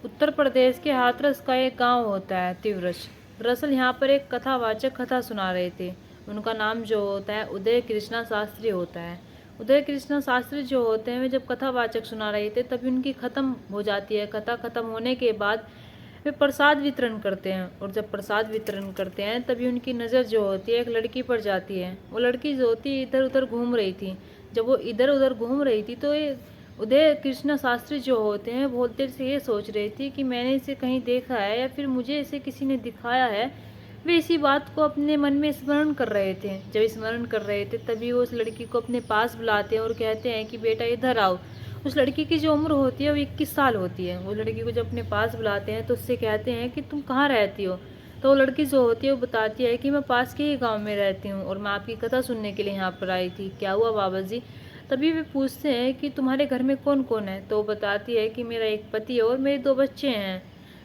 उत्तर प्रदेश के हाथरस का एक गांव होता है तिवरस। दरअसल यहाँ पर एक कथावाचक कथा सुना रहे थे। उनका नाम जो होता है उदय कृष्णा शास्त्री होता है। उदय कृष्णा शास्त्री जो होते हैं वे जब कथावाचक सुना रहे थे तभी उनकी ख़त्म हो जाती है। कथा ख़त्म होने के बाद वे प्रसाद वितरण करते हैं और जब प्रसाद वितरण करते हैं तभी उनकी नज़र जो होती है एक लड़की पर जाती है। वो लड़की जो होती है इधर उधर घूम रही थी। जब वो इधर उधर घूम रही थी तो ये उदय कृष्ण शास्त्री जो होते हैं बहुत देर से ये सोच रही थी कि मैंने इसे कहीं देखा है या फिर मुझे इसे किसी ने दिखाया है। वे इसी बात को अपने मन में स्मरण कर रहे थे। जब स्मरण कर रहे थे तभी वो उस लड़की को अपने पास बुलाते हैं और कहते हैं कि बेटा इधर आओ। उस लड़की की जो उम्र होती है वो 21 साल होती है। वो लड़की को जब अपने पास बुलाते हैं तो उससे कहते हैं कि तुम कहाँ रहती हो। तो वो लड़की जो होती है वो बताती है कि मैं पास के ही गाँव में रहती हूँ और मैं आपकी कथा सुनने के लिए यहाँ पर आई थी। क्या हुआ बाबा जी। तभी वे पूछते हैं कि तुम्हारे घर में कौन कौन है। तो वो बताती है कि मेरा एक पति है और मेरे 2 बच्चे हैं।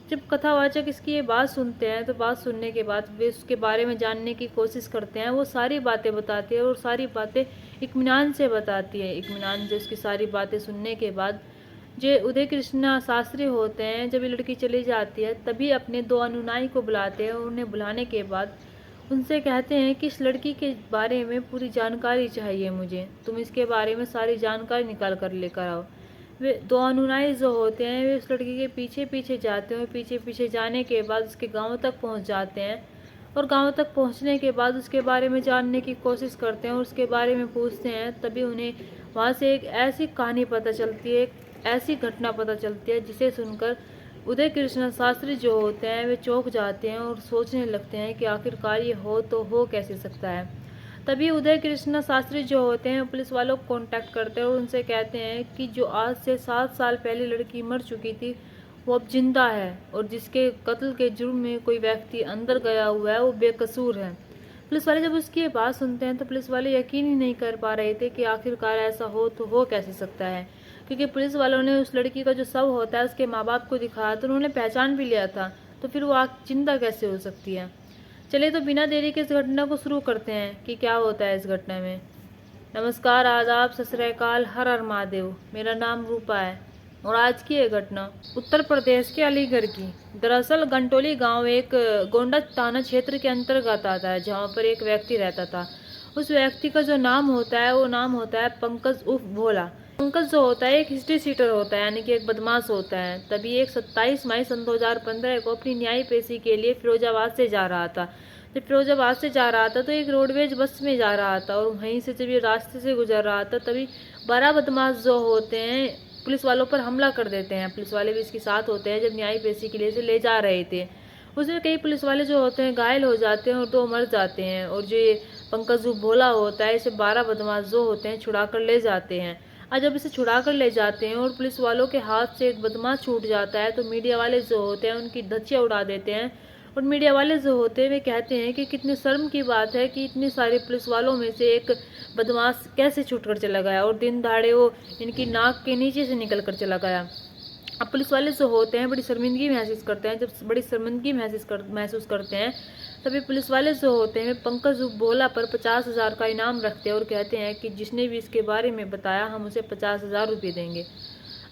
जब कथावाचक इसकी ये बात सुनते हैं तो बात सुनने के बाद वे उसके बारे में जानने की कोशिश करते हैं। वो सारी बातें बताती है और सारी बातें इत्मीनान से बताती है। इत्मीनान से उसकी सारी बातें सुनने के बाद जो उदय कृष्णा शास्त्री होते हैं जब ये लड़की चली जाती है तभी अपने 2 अनुयायी को बुलाते हैं और उन्हें बुलाने के बाद उनसे कहते हैं कि इस लड़की के बारे में पूरी जानकारी चाहिए मुझे। तुम इसके बारे में सारी जानकारी निकाल कर लेकर आओ। वे 2 अनुयायी जो होते हैं वे उस लड़की के पीछे पीछे जाते हैं। पीछे पीछे जाने के बाद उसके गांव तक पहुंच जाते हैं और गांव तक पहुंचने के बाद उसके बारे में जानने की कोशिश करते हैं और उसके बारे में पूछते हैं। तभी उन्हें वहां से एक ऐसी कहानी पता चलती है, एक ऐसी घटना पता चलती है जिसे सुनकर उदय कृष्ण शास्त्री जो होते हैं वे चौंक जाते हैं और सोचने लगते हैं कि आखिरकार ये हो तो हो कैसे सकता है। तभी उदय कृष्ण शास्त्री जो होते हैं पुलिस वालों को कांटेक्ट करते हैं और उनसे कहते हैं कि जो आज से 7 साल पहले लड़की मर चुकी थी वो अब जिंदा है और जिसके कत्ल के जुर्म में कोई व्यक्ति अंदर गया हुआ है वो बेकसूर है। पुलिस वाले जब उसकी ये बात सुनते हैं तो पुलिस वाले यकीन ही नहीं कर पा रहे थे कि आखिरकार ऐसा हो तो हो कैसे सकता है, क्योंकि पुलिस वालों ने उस लड़की का जो शव होता है उसके माँ बाप को दिखाया तो उन्होंने पहचान भी लिया था। तो फिर वो आग जिंदा कैसे हो सकती है। चलिए तो बिना देरी के इस घटना को शुरू करते हैं कि क्या होता है इस घटना में। नमस्कार, आदाब, सत श्री अकाल, हर हर महादेव। मेरा नाम रूपा है और आज की ये घटना उत्तर प्रदेश के अलीगढ़ की। दरअसल गंटोली गांव एक गोंडा थाना क्षेत्र के अंतर्गत आता है जहां पर एक व्यक्ति रहता था। उस व्यक्ति का जो नाम होता है वो नाम होता है पंकज उर्फ भोला। पंकज जो होता है एक हिस्ट्री सीटर होता है यानी कि एक बदमाश होता है। तभी एक 27 मई सन 2015 को अपनी न्याय पेशी के लिए फिरोजाबाद से जा रहा था। जब फिरोजाबाद से जा रहा था तो एक रोडवेज बस में जा रहा था और वहीं से जब ये रास्ते से गुजर रहा था तभी 12 बदमाश जो होते हैं पुलिस वालों पर हमला कर देते हैं। पुलिस वाले भी इसके साथ होते हैं जब न्याय पेशी के लिए इसे ले जा रहे थे। उसमें कई पुलिस वाले जो होते हैं घायल हो जाते हैं और 2 मर जाते हैं और जो ये पंकज भोला होता है इसे 12 बदमाश जो होते हैं छुड़ा कर ले जाते हैं। और जब इसे छुड़ा कर ले जाते हैं और पुलिस वालों के हाथ से एक बदमाश छूट जाता है तो मीडिया वाले जो होते हैं उनकी धज्जियां उड़ा देते हैं। और मीडिया वाले जो होते हैं वे कहते हैं कि कितनी शर्म की बात है कि इतने सारे पुलिस वालों में से एक बदमाश कैसे छूट कर चला गया और दिन दहाड़े वो इनकी नाक के नीचे से निकल कर चला गया। अब पुलिस वाले जो होते हैं बड़ी शर्मिंदगी महसूस करते हैं। जब बड़ी शर्मिंदगी महसूस करते हैं तभी पुलिस वाले जो होते हैं पंकज भोला पर 50,000 का इनाम रखते हैं और कहते हैं कि जिसने भी इसके बारे में बताया हम उसे 50,000 रुपये देंगे।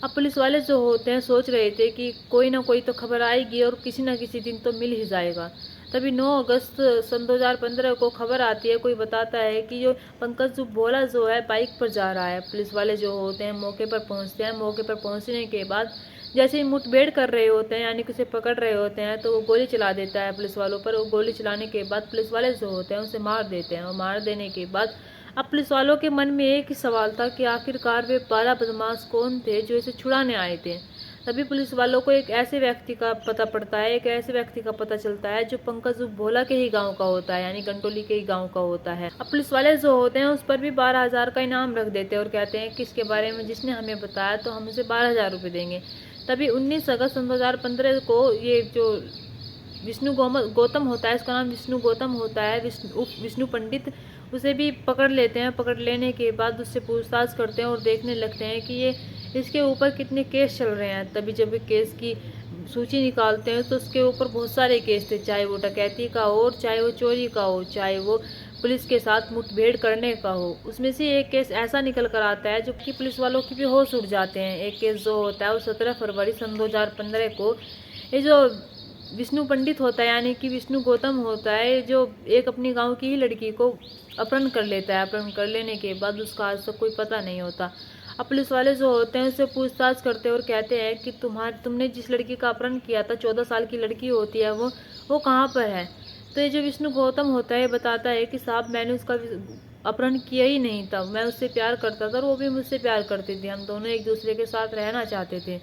अब पुलिस वाले जो होते हैं सोच रहे थे कि कोई ना कोई तो खबर आएगी और किसी न किसी दिन तो मिल ही जाएगा। तभी 9 अगस्त सन 2015 को खबर आती है, कोई बताता है कि जो पंकज भोला जो है बाइक पर जा रहा है। पुलिस वाले जो होते हैं मौके पर पहुंचते हैं। मौके पर पहुंचने के बाद जैसे ही मुठभेड़ कर रहे होते हैं यानी कि उसे पकड़ रहे होते हैं तो वो गोली चला देता है पुलिस वालों पर। वो गोली चलाने के बाद पुलिस वाले जो होते हैं उसे मार देते हैं और मार देने के बाद अब पुलिस वालों के मन में एक ही सवाल था कि आखिरकार वे 12 बदमाश कौन थे जो इसे छुड़ाने आए थे। तभी पुलिस वालों को एक ऐसे व्यक्ति का पता पड़ता है, एक ऐसे व्यक्ति का पता चलता है जो पंकज भोला के ही गांव का होता है यानी गंटोली के ही गांव का होता है। अब पुलिस वाले जो होते हैं उस पर भी 12,000 का इनाम रख देते हैं और कहते हैं कि इसके बारे में जिसने हमें बताया तो हम उसे 12,000 रुपये देंगे। तभी 19 अगस्त 2015 को ये जो विष्णु गौतम होता है, इसका नाम विष्णु गौतम होता है, विष्णु पंडित, उसे भी पकड़ लेते हैं। पकड़ लेने के बाद उससे पूछताछ करते हैं और देखने लगते हैं कि ये इसके ऊपर कितने केस चल रहे हैं। तभी जब केस की सूची निकालते हैं तो उसके ऊपर बहुत सारे केस थे, चाहे वो डकैती का हो, चाहे वो चोरी का हो, चाहे वो पुलिस के साथ मुठभेड़ करने का हो। उसमें से एक केस ऐसा निकल कर आता है जो कि पुलिस वालों की भी होश उड़ जाते हैं। एक केस जो होता है वो 17 फरवरी सन 2015 को, ये जो विष्णु पंडित होता है यानी कि विष्णु गौतम होता है, जो एक अपनी गांव की ही लड़की को अपहरण कर लेता है। अपहरण कर लेने के बाद उसका आज तक कोई पता नहीं होता। अब पुलिस वाले जो होते हैं उससे पूछताछ करते हैं और कहते हैं कि तुमने जिस लड़की का अपहरण किया था, 14 साल की लड़की होती है वो कहाँ पर है। तो ये जो विष्णु गौतम होता है बताता है कि साहब मैंने उसका अपहरण किया ही नहीं था, मैं उससे प्यार करता था और वो भी मुझसे प्यार करती थी, हम दोनों एक दूसरे के साथ रहना चाहते थे।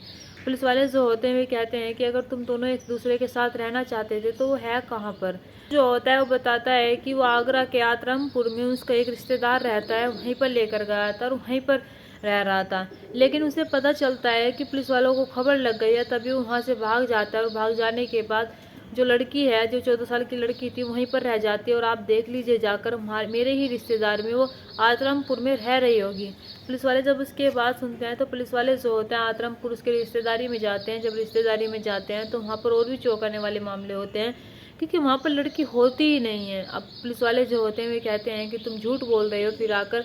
पुलिस वाले जो होते हैं वे कहते हैं कि अगर तुम दोनों एक दूसरे के साथ रहना चाहते थे तो वो है कहाँ पर। जो होता है वो बताता है कि वो आगरा के आतरमपुर में उसका एक रिश्तेदार रहता है, वहीं पर लेकर गया था और वहीं पर रह रहा था। लेकिन उसे पता चलता है कि पुलिस वालों को खबर लग गई है, तभी वो वहाँ से भाग जाता है और भाग जाने के बाद जो लड़की है, जो 14 साल की लड़की थी, वहीं पर रह जाती है और आप देख लीजिए जाकर मेरे ही रिश्तेदार में वो आतरमपुर में रह रही होगी। पुलिस वाले जब उसके बात सुनते हैं तो पुलिस वाले जो होते हैं आतरमपुर उसके रिश्तेदारी में जाते हैं। जब रिश्तेदारी में जाते हैं तो वहाँ पर और भी चौंकाने वाले मामले होते हैं क्योंकि वहाँ पर लड़की होती ही नहीं है। अब पुलिस वाले जो होते हैं वे कहते हैं कि तुम झूठ बोल रहे हो फिर आकर,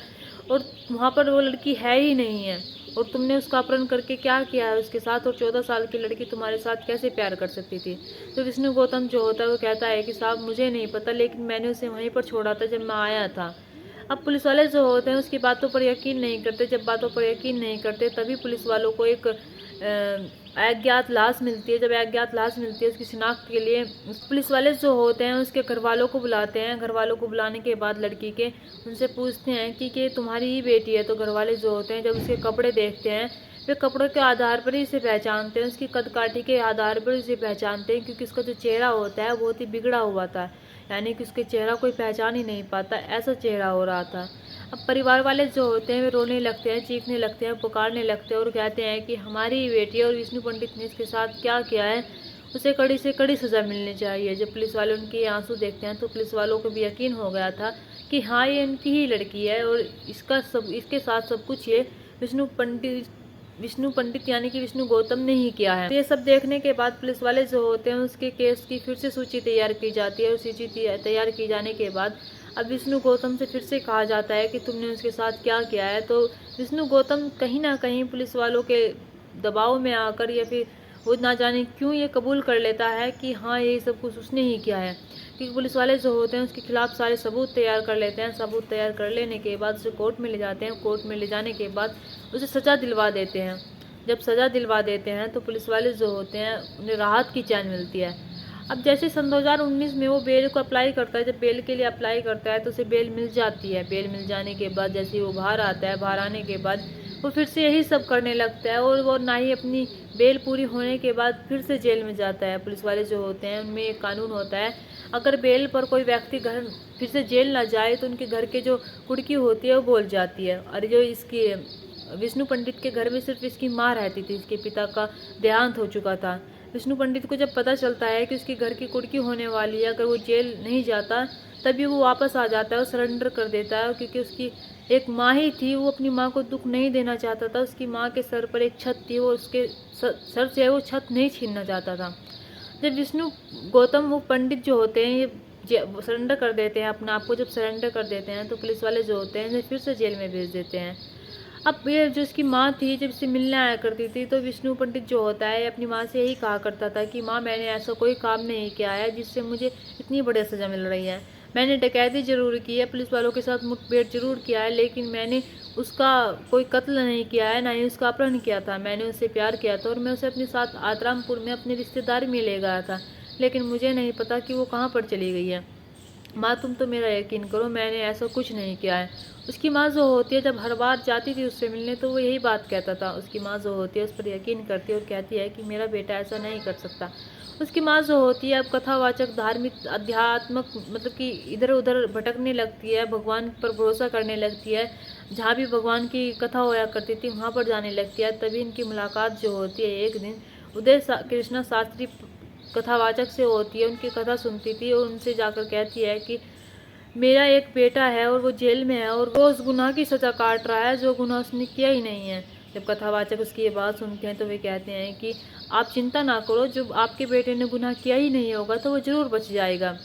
और वहाँ पर वो लड़की है ही नहीं है और तुमने उसका अपहरण करके क्या किया है उसके साथ, और 14 साल की लड़की तुम्हारे साथ कैसे प्यार कर सकती थी। तो विष्णु गौतम जो होता है वो कहता है कि साहब मुझे नहीं पता, लेकिन मैंने उसे वहीं पर छोड़ा था जब मैं आया था। अब पुलिस वाले जो होते हैं उसकी बातों पर यकीन नहीं करते। जब बातों पर यकीन नहीं करते तभी पुलिस वालों को एक अज्ञात लाश मिलती है। जब अज्ञात लाश मिलती है उसकी शिनाख्त के लिए पुलिस वाले जो होते हैं उसके घर वालों को बुलाते हैं। घर वालों को बुलाने के बाद लड़की के उनसे पूछते हैं कि तुम्हारी ही बेटी है। तो घर वाले जो होते हैं जब उसके कपड़े देखते हैं, वे कपड़ों के आधार पर ही इसे पहचानते हैं, उसकी कदकाठी के आधार पर इसे पहचानते हैं, क्योंकि उसका जो चेहरा होता है बहुत ही बिगड़ा हुआ था, यानी कि उसके चेहरा कोई पहचान ही नहीं पाता, ऐसा चेहरा हो रहा था। अब परिवार वाले जो होते हैं वे रोने लगते हैं, चीखने लगते हैं, पुकारने लगते हैं और कहते हैं कि हमारी बेटी और विष्णु पंडित ने इसके साथ क्या किया है, उसे कड़ी से कड़ी सज़ा मिलनी चाहिए। जब पुलिस वाले उनके आंसू देखते हैं तो पुलिस वालों को भी यकीन हो गया था कि हाँ ये इनकी ही लड़की है और इसके साथ सब कुछ ये विष्णु पंडित यानी कि विष्णु गौतम ने ही किया है। तो ये सब देखने के बाद पुलिस वाले जो होते हैं उसके केस की फिर से सूची तैयार की जाती है और सूची तैयार की जाने के बाद अब विष्णु गौतम से फिर से कहा जाता है कि तुमने उसके साथ क्या किया है। तो विष्णु गौतम कहीं ना कहीं पुलिस वालों के दबाव में आकर या फिर वो ना जाने क्यों ये कबूल कर लेता है कि हाँ ये सब कुछ उसने ही किया है, क्योंकि पुलिस वाले जो होते हैं उसके खिलाफ सारे सबूत तैयार कर लेते हैं। सबूत तैयार कर लेने के बाद उसे कोर्ट में ले जाते हैं। कोर्ट में ले जाने के बाद उसे सज़ा दिलवा देते हैं। जब सज़ा दिलवा देते हैं तो पुलिस वाले जो होते हैं उन्हें राहत की चैन मिलती है। अब जैसे सन 2019 में वो बेल को अप्लाई करता है, जब बेल के लिए अप्लाई करता है तो उसे बेल मिल जाती है। बेल मिल जाने के बाद जैसे ही वो बाहर आता है, बाहर आने के बाद वो फिर से यही सब करने लगता है और वो ना ही अपनी बेल पूरी होने के बाद फिर से जेल में जाता है। पुलिस वाले जो होते हैं उनमें एक कानून होता है, अगर बेल पर कोई व्यक्ति घर फिर से जेल ना जाए तो उनके घर के जो कुड़की होती है वो बोल जाती है। और जो इसकी विष्णु पंडित के घर में सिर्फ इसकी माँ रहती थी, इसके पिता का देहांत हो चुका था। विष्णु पंडित को जब पता चलता है कि उसके घर की कुड़की होने वाली है, अगर वो जेल नहीं जाता तभी वो वापस आ जाता है और सरेंडर कर देता है, क्योंकि उसकी एक माँ ही थी, वो अपनी माँ को दुख नहीं देना चाहता था। उसकी माँ के सर पर एक छत थी, वो उसके सर से वो छत नहीं छीनना चाहता था। जब विष्णु गौतम वो पंडित जो होते हैं ये सरेंडर कर देते हैं अपना आप को, जब सरेंडर कर देते हैं तो पुलिस वाले जो होते हैं इन्हें फिर से जेल में भेज देते हैं। अब ये जो इसकी माँ थी जब इससे मिलने आया करती थी तो विष्णु पंडित जो होता है अपनी माँ से यही कहा करता था कि माँ मैंने ऐसा कोई काम नहीं किया है जिससे मुझे इतनी बड़ी सज़ा मिल रही है। मैंने डकैती जरूर की है, पुलिस वालों के साथ मुठभेड़ जरूर किया है, लेकिन मैंने उसका कोई कत्ल नहीं किया है, ना ही उसका अपहरण किया था। मैंने उससे प्यार किया था और मैं उसे अपने साथ आतरामपुर में अपने रिश्तेदार में ले गया था, लेकिन मुझे नहीं पता कि वो कहाँ पर चली गई है। माँ तुम तो मेरा यकीन करो, मैंने ऐसा कुछ नहीं किया है। उसकी माँ जो होती है जब हर बार जाती थी उससे मिलने तो वो यही बात कहता था। उसकी माँ जो होती है उस पर यकीन करती है और कहती है कि मेरा बेटा ऐसा नहीं कर सकता। उसकी माँ जो होती है अब कथावाचक धार्मिक अध्यात्मक मतलब कि इधर उधर भटकने लगती है, भगवान पर भरोसा करने लगती है। जहाँ भी भगवान की कथा होया करती थी वहाँ पर जाने लगती है। तभी इनकी मुलाकात जो होती है एक दिन उदय कृष्णा शास्त्री कथावाचक से होती है। उनकी कथा सुनती थी और उनसे जाकर कहती है कि मेरा एक बेटा है और वो जेल में है और वो उस गुनाह की सज़ा काट रहा है जो गुनाह उसने किया ही नहीं है। जब कथावाचक उसकी ये बात सुनते हैं तो वे कहते हैं कि आप चिंता ना करो, जब आपके बेटे ने गुनाह किया ही नहीं होगा तो वो ज़रूर बच जाएगा।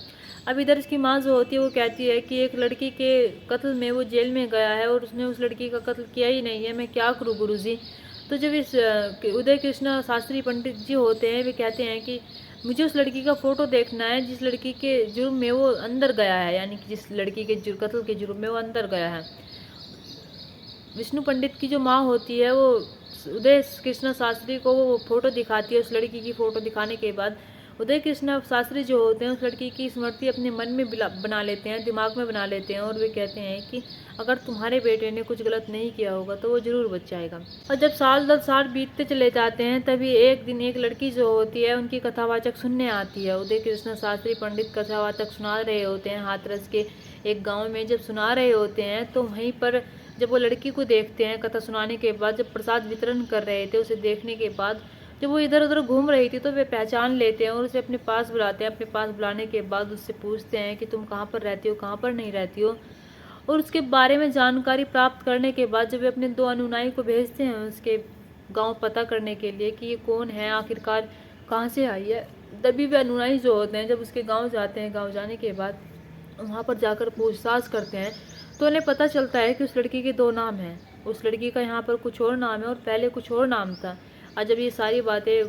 अब इधर इसकी माँ जो होती है वो कहती है कि एक लड़की के कत्ल में वो जेल में गया है और उसने उस लड़की का कत्ल किया ही नहीं है, मैं क्या करूँ गुरुजी। तो जब इस उदय कृष्ण शास्त्री पंडित जी होते हैं वे कहते हैं कि मुझे उस लड़की का फ़ोटो देखना है जिस लड़की के जुर्म में वो अंदर गया है, यानी कि जिस लड़की के कत्ल के जुर्म में वो अंदर गया है। विष्णु पंडित की जो माँ होती है वो उदय कृष्ण शास्त्री को वो फ़ोटो दिखाती है। उस लड़की की फ़ोटो दिखाने के बाद उदय कृष्ण शास्त्री जो होते हैं उस लड़की की स्मृति अपने मन में बना लेते हैं, दिमाग में बना लेते हैं और वे कहते हैं कि अगर तुम्हारे बेटे ने कुछ गलत नहीं किया होगा तो वो ज़रूर बच जाएगा। और जब साल 10 साल बीतते चले जाते हैं तभी एक दिन एक लड़की जो होती है उनकी कथावाचक सुनने आती है। उदय कृष्ण शास्त्री पंडित कथावाचक सुना रहे होते हैं हाथरस के एक गाँव में। जब सुना रहे होते हैं तो वहीं पर जब वो लड़की को देखते हैं कथा सुनाने के बाद, जब प्रसाद वितरण कर रहे थे उसे देखने के बाद जब वो इधर उधर घूम रही थी तो वे पहचान लेते हैं और उसे अपने पास बुलाते हैं। अपने पास बुलाने के बाद उससे पूछते हैं कि तुम कहाँ पर रहती हो, कहाँ पर नहीं रहती हो। और उसके बारे में जानकारी प्राप्त करने के बाद जब वे अपने 2 अनुयायी को भेजते हैं उसके गांव पता करने के लिए कि ये कौन है, आखिरकार कहाँ से आई है, तभी वे अनुयायी जो होते हैं जब उसके गाँव जाते हैं। गाँव जाने के बाद वहाँ पर जाकर पूछताछ करते हैं तो उन्हें पता चलता है कि उस लड़की के 2 नाम हैं। उस लड़की का यहाँ पर कुछ और नाम है और पहले कुछ और नाम था। और जब ये सारी बातें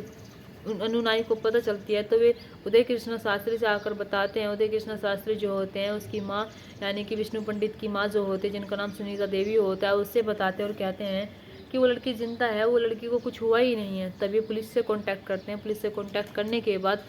अनुनाई को पता चलती है तो वे उदय कृष्ण शास्त्री से आकर बताते हैं। उदय कृष्ण शास्त्री जो होते हैं उसकी माँ यानी कि विष्णु पंडित की माँ जो होती है जिनका नाम सुनीता देवी होता है उससे बताते हैं और कहते हैं कि वो लड़की जिंदा है, वो लड़की को कुछ हुआ ही नहीं है। तभी पुलिस से कॉन्टैक्ट करते हैं। पुलिस से कॉन्टैक्ट करने के बाद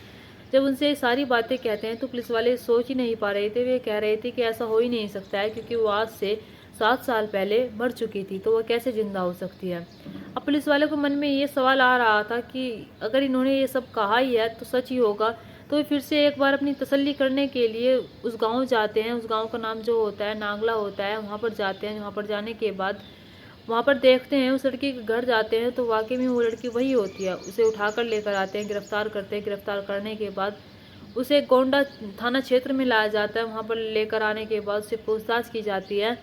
जब उनसे सारी बातें कहते हैं तो पुलिस वाले सोच ही नहीं पा रहे थे। वे कह रहे थे कि ऐसा हो ही नहीं सकता है क्योंकि वो आज से 7 साल पहले मर चुकी थी, तो वह कैसे जिंदा हो सकती है। अब पुलिस वाले को मन में ये सवाल आ रहा था कि अगर इन्होंने ये सब कहा ही है तो सच ही होगा। तो वे फिर से एक बार अपनी तसल्ली करने के लिए उस गांव जाते हैं। उस गांव का नाम जो होता है नांगला होता है, वहाँ पर जाते हैं। वहाँ पर जाने के बाद वहाँ पर देखते हैं, उस लड़की के घर जाते हैं तो वाकई में वो लड़की वही होती है। उसे उठाकर लेकर आते हैं, गिरफ्तार करते हैं। गिरफ्तार करने के बाद उसे गोंडा थाना क्षेत्र में लाया जाता है। वहाँ पर लेकर आने के बाद उससे पूछताछ की जाती है।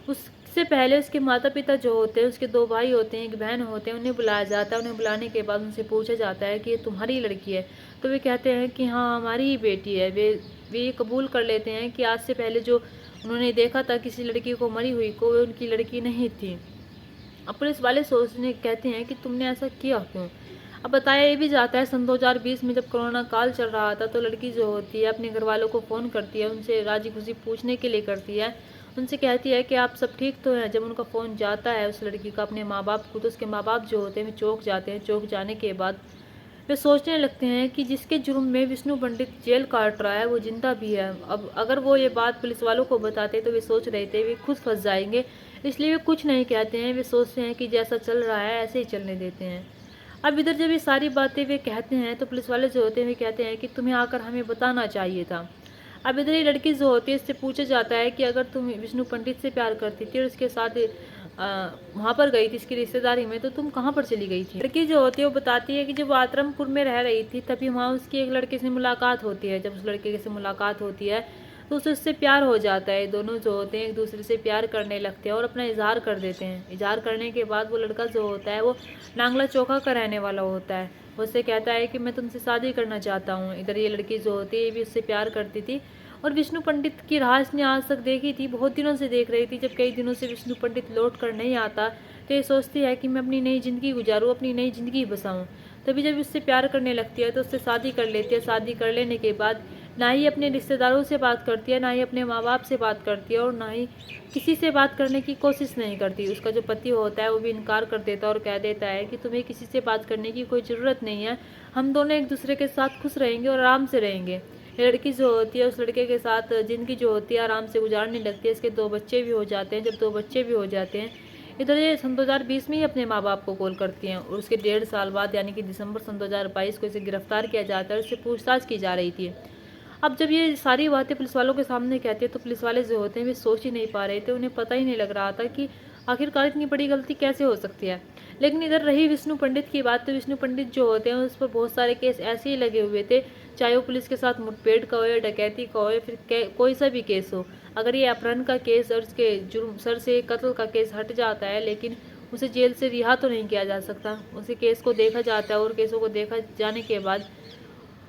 उससे पहले उसके माता पिता जो होते हैं, उसके 2 भाई होते हैं, एक बहन होते हैं, उन्हें बुलाया जाता है। उन्हें बुलाने के बाद उनसे पूछा जाता है कि ये तुम्हारी लड़की है। तो वे कहते हैं कि हाँ हमारी ही बेटी है। वे ये कबूल कर लेते हैं कि आज से पहले जो उन्होंने देखा था किसी लड़की को मरी हुई को, वो उनकी लड़की नहीं थी। अब पुलिस वाले सोचने कहते हैं कि तुमने ऐसा किया क्यों। अब बताया ये भी जाता है सन 2020 में जब कोरोना काल चल रहा था तो लड़की जो होती है अपने घर वालों को फ़ोन करती है, उनसे राजी खुशी पूछने के लिए करती है। उनसे कहती है कि आप सब ठीक तो हैं। जब उनका फ़ोन जाता है उस लड़की का अपने माँ बाप को, तो उसके माँ बाप जो होते हैं वे चौंक जाते हैं। चौंक जाने के बाद वे सोचने लगते हैं कि जिसके जुर्म में विष्णु पंडित जेल काट रहा है वो जिंदा भी है। अब अगर वो ये बात पुलिस वालों को बताते तो वे सोच रहे थे वे खुद फंस जाएंगे, इसलिए वे कुछ नहीं कहते हैं। वे सोचते हैं कि जैसा चल रहा है ऐसे ही चलने देते हैं। अब इधर जब ये सारी बातें वे कहते हैं तो पुलिस वाले जो होते हैं वे कहते हैं कि तुम्हें आकर हमें बताना चाहिए था। अब इधर ये लड़की जो होती है इससे पूछा जाता है कि अगर तुम विष्णु पंडित से प्यार करती थी और उसके साथ वहाँ पर गई थी इसकी रिश्तेदारी में, तो तुम कहाँ पर चली गई थी। लड़की जो होती है वो बताती है कि जब वो आत्रमपुर में रह रही थी तभी वहाँ उसकी एक लड़के से मुलाकात होती है। जब उस लड़के से मुलाकात होती है तो उसे उससे प्यार हो जाता है। दोनों जो होते हैं एक दूसरे से प्यार करने लगते हैं और अपना इजहार कर देते हैं। इजहार करने के बाद वो लड़का जो होता है वो नांगला चौका का रहने वाला होता है। वो उससे कहता है कि मैं तुमसे शादी करना चाहता हूँ। इधर ये लड़की जो होती है ये भी उससे प्यार करती थी और विष्णु पंडित की राह इसने आज तक देखी थी, बहुत दिनों से देख रही थी। जब कई दिनों से विष्णु पंडित लौट कर नहीं आता तो ये सोचती है कि मैं अपनी नई ज़िंदगी गुजारूँ, अपनी नई ज़िंदगी बसाऊँ। तभी जब उससे प्यार करने लगती है तो उससे शादी कर लेती है। शादी कर लेने के बाद ना ही अपने रिश्तेदारों से बात करती है, ना ही अपने माँ बाप से बात करती है और ना ही किसी से बात करने की कोशिश नहीं करती। उसका जो पति होता है वो भी इनकार कर देता है और कह देता है कि तुम्हें किसी से बात करने की कोई ज़रूरत नहीं है, हम दोनों एक दूसरे के साथ खुश रहेंगे और आराम से रहेंगे। लड़की जो होती है उस लड़के के साथ ज़िंदगी जो होती है आराम से गुजारने लगती है। इसके 2 बच्चे भी हो जाते हैं। जब 2 बच्चे भी हो जाते हैं इधर ये सन 2020 में ही अपने माँ बाप को कॉल करती हैं और उसके 1.5 साल बाद यानी कि दिसंबर सन 2022 को इसे गिरफ्तार किया जाता है और इससे पूछताछ की जा रही थी। अब जब ये सारी बातें पुलिस वालों के सामने कहती है तो पुलिस वाले जो होते हैं वे सोच ही नहीं पा रहे थे। उन्हें पता ही नहीं लग रहा था कि आखिरकार इतनी बड़ी गलती कैसे हो सकती है। लेकिन इधर रही विष्णु पंडित की बात, तो विष्णु पंडित जो होते हैं उस पर बहुत सारे केस ऐसे ही लगे हुए थे, चाहे वो पुलिस के साथ मुठभेड़ का हो या डकैती का हो या फिर कोई सा भी केस हो। अगर ये अपहरण का केस और उसके जुर्म सर से कत्ल का केस हट जाता है लेकिन उसे जेल से रिहा तो नहीं किया जा सकता। उसे केस को देखा जाता है और केसों को देखा जाने के बाद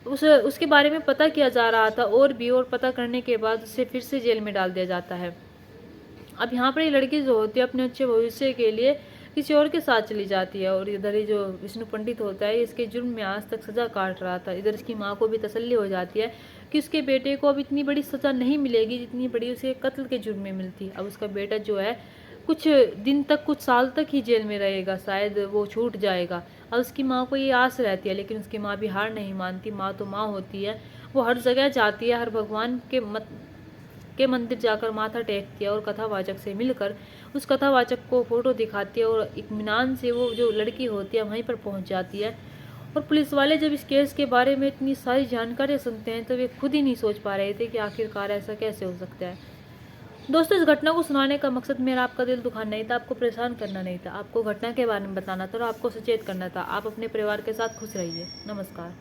उसके बारे में पता किया जा रहा था और पता करने के बाद उसे फिर से जेल में डाल दिया जाता है। अब यहाँ पर ये लड़की जो होती है अपने अच्छे भविष्य के लिए किसी और के साथ चली जाती है, और इधर ही जो विष्णु पंडित होता है इसके जुर्म में आज तक सज़ा काट रहा था। इधर इसकी माँ को भी तसल्ली हो जाती है कि उसके बेटे को अब इतनी बड़ी सज़ा नहीं मिलेगी जितनी बड़ी उसे कत्ल के जुर्म में मिलती। अब उसका बेटा जो है कुछ दिन तक, कुछ साल तक ही जेल में रहेगा, शायद वो छूट जाएगा। अब उसकी माँ को ये आस रहती है, लेकिन उसकी माँ भी हार नहीं मानती। माँ तो माँ होती है, वो हर जगह जाती है, हर भगवान के मंदिर जाकर माथा टेकती है और कथावाचक से मिलकर उस कथावाचक को फोटो दिखाती है, और इत्मीनान से वो जो लड़की होती है वहीं पर पहुंच जाती है। और पुलिस वाले जब इस केस के बारे में इतनी सारी जानकारी सुनते हैं तो वे खुद ही नहीं सोच पा रहे थे कि आखिरकार ऐसा कैसे हो सकता है। दोस्तों, इस घटना को सुनाने का मकसद मेरा आपका दिल दुखाना नहीं था, आपको परेशान करना नहीं था, आपको घटना के बारे में बताना था और आपको सचेत करना था। आप अपने परिवार के साथ खुश रहिए। नमस्कार।